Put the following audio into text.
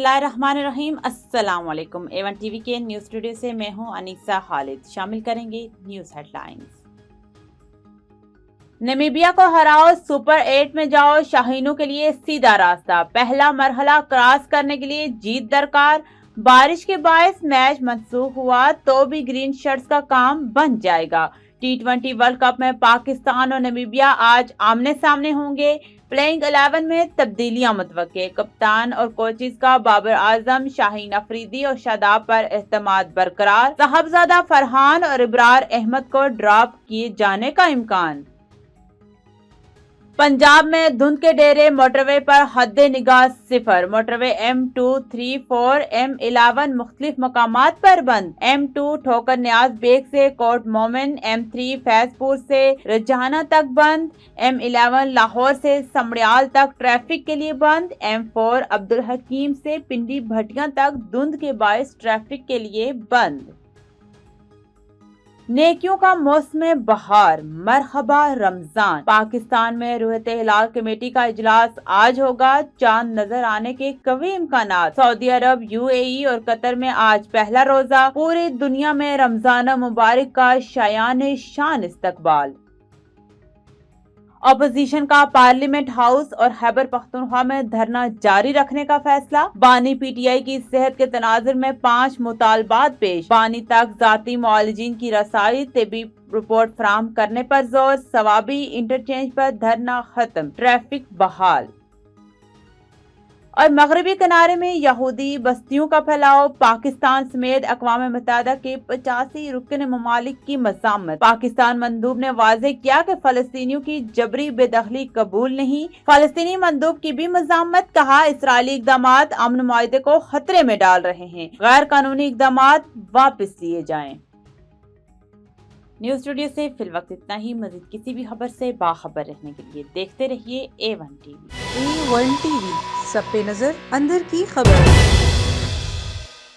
बिस्मिल्लाहिर्रहमानिर्रहीम। अस्सलाम वालेकुम। A1 टीवी के न्यूज़ स्टूडियो से मैं हूं अनीसा खालिद। शामिल करेंगे न्यूज़ हेडलाइंस। नमीबिया को हराओ, सुपर 8 में जाओ, शाहीनों के लिए सीधा रास्ता। पहला मरहला क्रॉस करने के लिए जीत दरकार। बारिश के बायस मैच मंसूख हुआ तो भी ग्रीन शर्ट्स का काम बन जाएगा। T20 वर्ल्ड कप में पाकिस्तान और नमीबिया आज आमने सामने होंगे। प्लेइंग 11 में तब्दीलियां मुतवक्के। कप्तान और कोचेस का बाबर आजम, शाहीन अफरीदी और शादाब पर एतमाद बरकरार। साहबजादा फरहान और इब्रार अहमद को ड्रॉप किए जाने का इम्कान। पंजाब में धुंध के डेरे, मोटरवे पर हद निगाह सिफर। मोटरवे M234 M11 मुख्तलिफ मकामात पर बंद। M2 ठोकर न्याज बेग से कोट मोमिन, M3 फैजपुर से रजाना तक बंद। M11 लाहौर से समड़ियाल तक ट्रैफिक के लिए बंद। M4 अब्दुल हकीम से पिंडी भटिया तक धुंध के बायस ट्रैफिक के लिए बंद। नेकियों का मौसम बहार, मरहबा रमजान। पाकिस्तान में रूहत हिलाल कमेटी का इजलास आज होगा। चांद नजर आने के कवी इम्कानात। सऊदी अरब, UAE और कतर में आज पहला रोजा। पूरी दुनिया में रमजान मुबारक का शायान शान इस्तकबाल। अपोजिशन का पार्लियामेंट हाउस और खैबर पख्तूनख्वा में धरना जारी रखने का फैसला। बानी PTI की सेहत के तनाजुर में 5 मुतालबात पेश। बानी तक जाती मुआलिजीन की रसाई, तिबी रिपोर्ट फराहम करने पर जोर। सवाबी इंटरचेंज पर धरना खत्म, ट्रैफिक बहाल। और मगरबी किनारे में यहूदी बस्तियों का फैलाव। पाकिस्तान समेत अक़वाम मुत्तहिदा के 85 रुकन ममालिक की मज़ामत। पाकिस्तान मंदूब ने वाज़ेह किया कि फ़लस्तीनियों की जबरी बेदखली कबूल नहीं। फ़लस्तीनी मंदूब की भी मज़ामत। कहा, इसराइली इक़दामात अमन मुआहिदे को खतरे में डाल रहे हैं। गैर कानूनी इक़दामात वापस लिए जाएं। न्यूज़ स्टूडियो से फिलवक्त इतना ही। मज़ीद किसी भी खबर से बाखबर रहने के लिए देखते रहिए A1 टीवी। A1 टीवी, सब पे नजर, अंदर की खबर।